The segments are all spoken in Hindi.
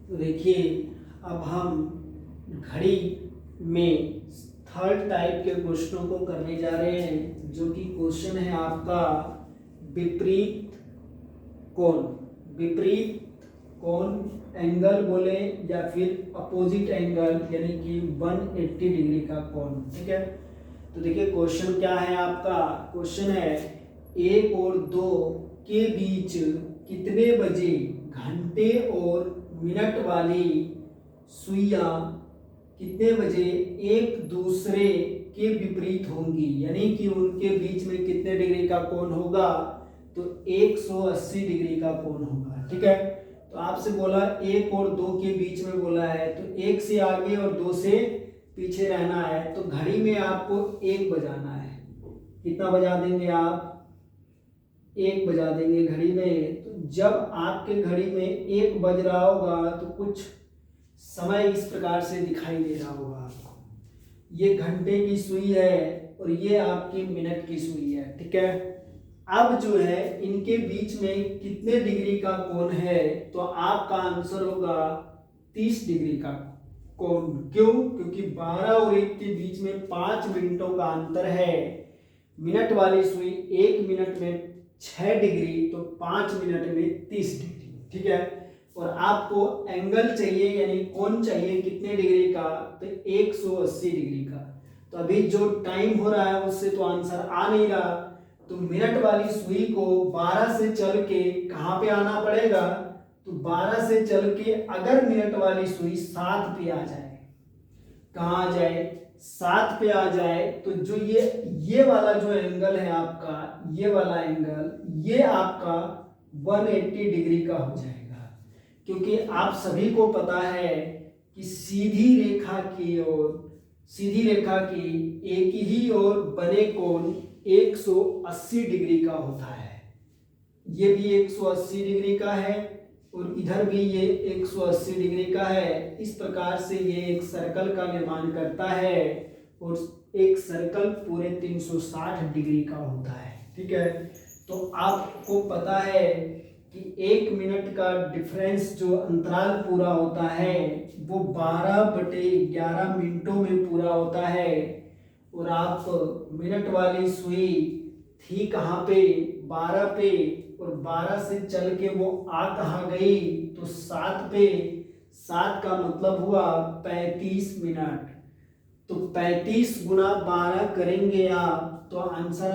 तो देखिए अब हम घड़ी में थर्ड टाइप के क्वेश्चनों को करने जा रहे हैं, जो कि क्वेश्चन है आपका विपरीत कोण। विपरीत कोण एंगल बोले या फिर अपोजिट एंगल, यानी कि 180 डिग्री का कोण। ठीक है, तो देखिए क्वेश्चन क्या है आपका। क्वेश्चन है 1 और 2 के बीच कितने बजे घंटे और मिनट वाली सुइयां कितने बजे एक दूसरे के विपरीत होंगी, यानी कि उनके बीच में कितने डिग्री का कोण होगा, तो 180 डिग्री का कोण होगा। ठीक है, तो आपसे बोला 1 और 2 के बीच में बोला है, तो 1 से आगे और 2 से पीछे रहना है। तो घड़ी में आपको 1 बजाना है। कितना बजा देंगे आप? 1 बजा देंगे घड़ी में। तो जब आपके घड़ी में 1 बज रहा होगा तो कुछ समय इस प्रकार से दिखाई दे रहा होगा आपको। ये घंटे की सुई है और ये आपकी मिनट की सुई है। ठीक है, अब जो है इनके बीच में कितने डिग्री का कोण है, तो आपका आंसर होगा 30 डिग्री का कोण। क्यों? क्योंकि 12 और 1 के बीच में 5 मिनटों का अंतर है। मिनट वाली सुई 1 मिनट में 6 डिग्री, तो 5 मिनट में 30 डिग्री। ठीक है, और आपको एंगल चाहिए यानी कोण चाहिए कितने डिग्री का, तो 180 डिग्री का। तो अभी जो टाइम हो रहा है उससे तो आंसर आ नहीं रहा, तो मिनट वाली सुई को 12 से चल के कहाँ पे आना पड़ेगा, तो 12 से चल के अगर मिनट वाली सुई 7 पे आ जाए, कहाँ आ जाए, 7 पे आ जाए, तो जो ये वाला जो एंगल है आपका, ये वाला एंगल, ये आपका 180 डिग्री का हो जाएगा। क्योंकि आप सभी को पता है कि सीधी रेखा की एक ही ओर बने कोण 180 डिग्री का होता है। ये भी 180 डिग्री का है और इधर भी ये 180 डिग्री का है। इस प्रकार से ये एक सर्कल का निर्माण करता है और एक सर्कल पूरे 360 डिग्री का होता है। ठीक है, तो आपको पता है कि 1 मिनट का डिफरेंस जो अंतराल पूरा होता है वो 12/11 मिनटों में पूरा होता है। और आप मिनट वाली सुई थी कहाँ पे, 12 पे, और 12 से चल के वो आ कहाँ गई, तो 7 पे। 7 का मतलब हुआ 35 मिनट। तो 35 गुना 12 करेंगे आप तो आंसर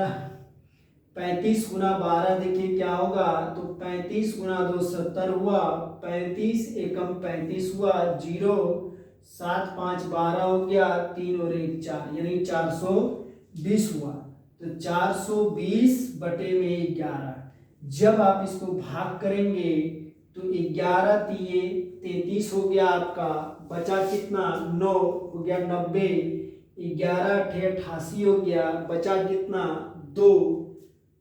35 गुना 12 देखिए क्या होगा, तो 35 गुना 2 70 हुआ, 35 एकम 35 हुआ, 0 7 5 12 हो गया, 3 और 1 4, यानी 420 हुआ। तो 420/11 जब आप इसको भाग करेंगे तो 11 तिये 33 हो गया आपका, बचा कितना 9 हो गया 90, 11 अठे 88 हो गया, बचा कितना 2।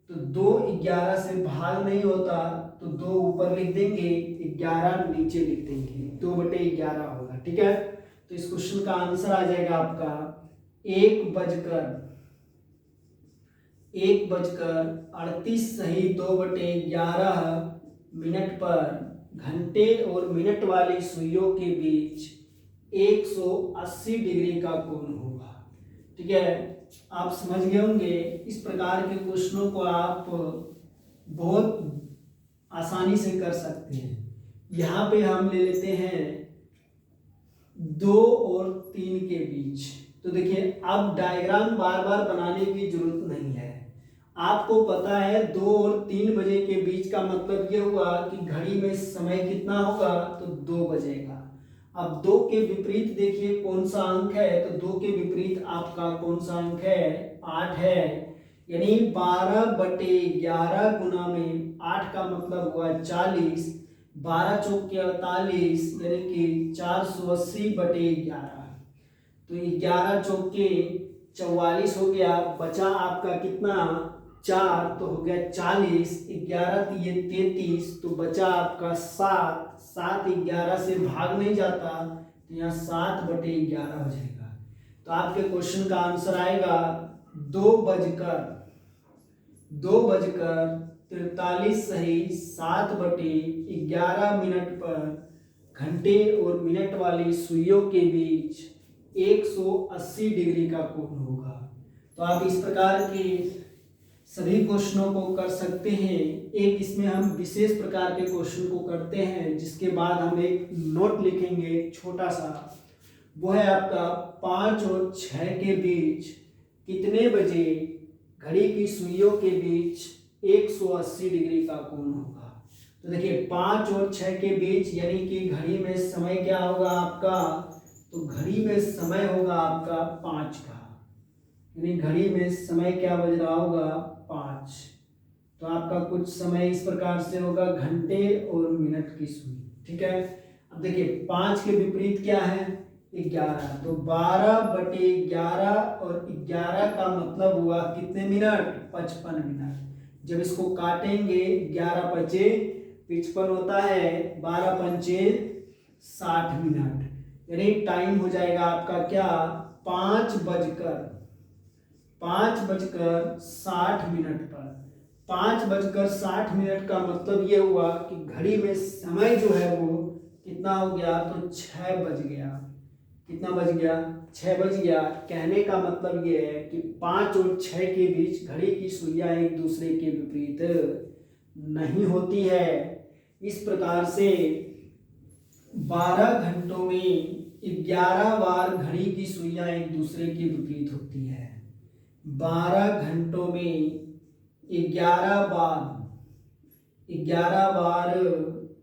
तो 2 11 से भाग नहीं होता तो 2 ऊपर लिख देंगे, 11 नीचे लिख देंगे, 2/11 होगा। ठीक है, तो इस क्वेश्चन का आंसर आ जाएगा आपका 1:38 सही 2/11 मिनट पर घंटे और मिनट वाली सुइयों के बीच 180 डिग्री का कोण होगा। ठीक है, आप समझ गए होंगे। इस प्रकार के क्वेश्चनों को आप बहुत आसानी से कर सकते हैं। यहाँ पे हम ले लेते हैं 2 और 3 के बीच। तो देखिए अब डायग्राम बार बार बनाने की जरूरत नहीं है, आपको पता है 2 और 3 बजे के बीच का मतलब ये हुआ कि घड़ी में समय कितना होगा, तो 2 बजेगा। अब 2 के विपरीत देखिए कौन सा अंक है, तो 2 के विपरीत आपका कौन सा अंक है, 8 है। यानी 12/11 गुना में 8 का मतलब हुआ 40, 12 चौक के 48, यानी कि 480/11। तो 11 चौक के 44 हो गया, बचा आपका कितना 4, तो हो गया 40, 11 तिये 33, तो बचा आपका 7, 7 11 से भाग नहीं जाता तो यहाँ 7/11 हो जाएगा। तो आपके क्वेश्चन का आंसर आएगा 2:43 सही 7/11 मिनट पर घंटे और मिनट वाली सुइयों के बीच 180 डिग्री का कोण होगा। तो आप इस प्रकार के सभी क्वेश्चनों को कर सकते हैं। एक इसमें हम विशेष प्रकार के क्वेश्चन को करते हैं, जिसके बाद हम एक नोट लिखेंगे छोटा सा। वो है आपका 5 और 6 के बीच कितने बजे घड़ी की सुइयों के बीच 180 डिग्री का कोण होगा। तो देखिए 5 और 6 के बीच यानी कि घड़ी में समय क्या होगा आपका, तो घड़ी में समय होगा आपका 5 का, यानी घड़ी में समय क्या बज रहा होगा 5। तो आपका कुछ समय इस प्रकार से होगा घंटे और मिनट की सुई। ठीक है, अब देखिए 5 के विपरीत क्या है 11, तो 12/11 और 11 का मतलब हुआ कितने मिनट 55 मिनट। जब इसको काटेंगे 11 पचे 55 होता है, 12 पंचे 60 मिनट, यानी टाइम हो जाएगा आपका क्या 5:60 पर। 5:60 का मतलब ये हुआ कि घड़ी में समय जो है वो कितना हो गया, तो 6 बज गया। कितना बज गया 6 बज गया। कहने का मतलब ये है कि 5 और 6 के बीच घड़ी की सुइयां एक दूसरे के विपरीत नहीं होती है। इस प्रकार से 12 घंटों में 11 बार घड़ी की सुइयां एक दूसरे के विपरीत होती है। 12 घंटों में 11 बार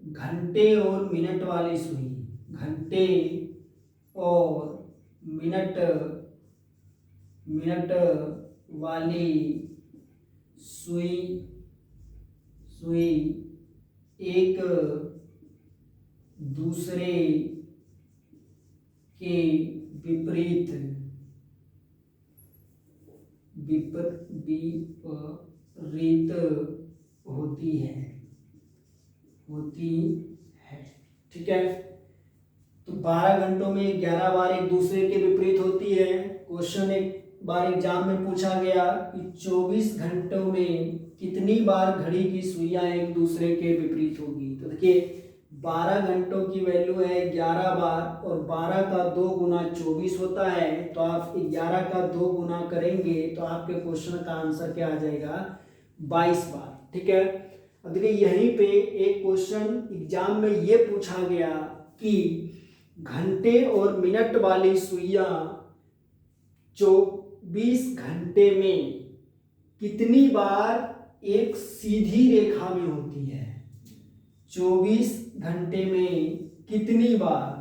घंटे और मिनट वाली सुई, घंटे और मिनट वाली सुई एक दूसरे के विपरीत होती है। ठीक है, तो 12 घंटों में 11 बार एक दूसरे के विपरीत होती है। क्वेश्चन एक बार एग्जाम में पूछा गया कि 24 घंटों में कितनी बार घड़ी की सुइयां एक दूसरे के विपरीत होगी। तो देखिए 12 घंटों की वैल्यू है 11 बार, और 12 का 2 गुना 24 होता है, तो आप 11 का 2 गुना करेंगे तो आपके क्वेश्चन का आंसर क्या आ जाएगा 22 बार। ठीक है, अब देखिए यहीं पे एक क्वेश्चन एग्जाम में ये पूछा गया कि घंटे और मिनट वाली सुइयां 24 घंटे में कितनी बार एक सीधी रेखा में होती है। 24 घंटे में कितनी बार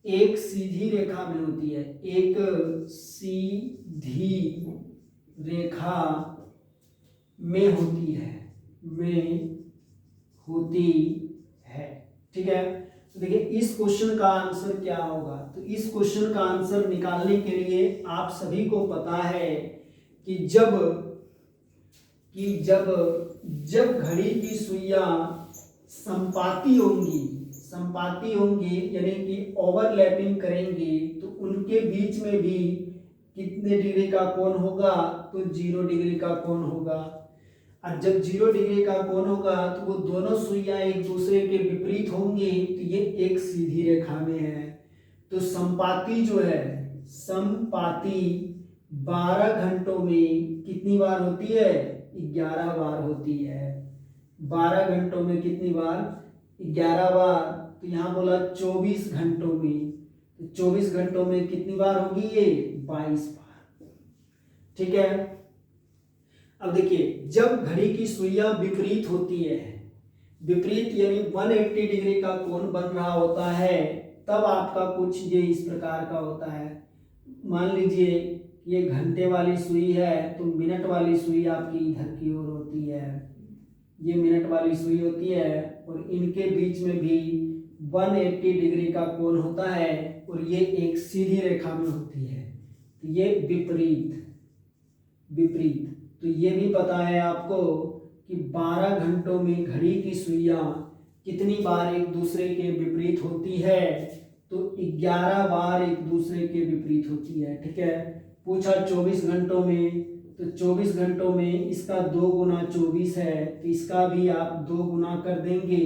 एक सीधी रेखा में होती है। एक सीधी रेखा में होती है। ठीक है, तो देखिए इस क्वेश्चन का आंसर क्या होगा। तो इस क्वेश्चन का आंसर निकालने के लिए आप सभी को पता है कि जब घड़ी की सुइयां संपाती होंगी यानी कि ओवरलैपिंग करेंगी, तो उनके बीच में भी कितने डिग्री का कोण होगा, तो 0 डिग्री का कोण होगा। और जब 0 डिग्री का कोण होगा तो वो दोनों सुइयां एक दूसरे के विपरीत होंगी, तो ये एक सीधी रेखा में है। तो संपाती जो है, संपाती 12 घंटों में कितनी बार होती है 11 बार होती है। 12 घंटों में कितनी बार 11 बार, तो यहाँ बोला 24 घंटों में, तो 24 घंटों में कितनी बार होगी ये 22 बार। ठीक है, अब देखिए जब घड़ी की सुइयां विपरीत होती है, विपरीत यानी 180 डिग्री का कोण बन रहा होता है, तब आपका कुछ ये इस प्रकार का होता है। मान लीजिए ये घंटे वाली सुई है, तो मिनट वाली सुई आपकी इधर की ओर होती है, ये मिनट वाली सुई होती है, और इनके बीच में भी 180 डिग्री का कोण होता है, और ये एक सीधी रेखा में होती है। तो ये विपरीत। तो ये भी पता है आपको कि 12 घंटों में घड़ी की सुइयां कितनी बार एक दूसरे के विपरीत होती है, तो 11 बार एक दूसरे के विपरीत होती है। ठीक है, पूछा 24 घंटों में, तो 24 घंटों में इसका 2 गुना 24 है, तो इसका भी आप 2 गुना कर देंगे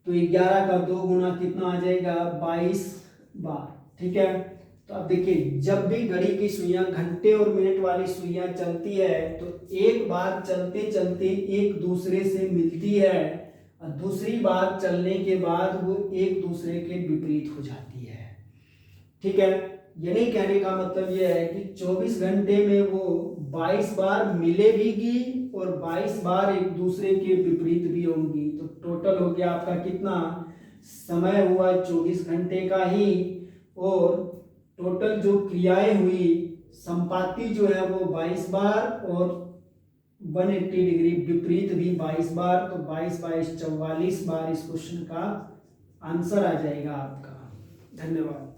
तो 11 का 2 गुना कितना आ जाएगा 22 बार। ठीक है, तो अब देखिए जब भी घड़ी की सुइयां घंटे और मिनट वाली सुइयां चलती है तो एक बार चलते चलते एक दूसरे से मिलती है और दूसरी बार चलने के बाद वो एक दूसरे के विपरीत हो जाती है। ठीक है, यानी कहने का मतलब यह है कि 24 घंटे में वो 22 बार मिलेगी और 22 बार एक दूसरे के विपरीत भी होंगी। तो टोटल हो गया आपका कितना समय हुआ 24 घंटे का ही, और टोटल जो क्रियाएं हुई संपाति जो है वो 22 बार और 180 डिग्री विपरीत भी 22 बार। तो 22 22 44 बार इस क्वेश्चन का आंसर आ जाएगा आपका। धन्यवाद।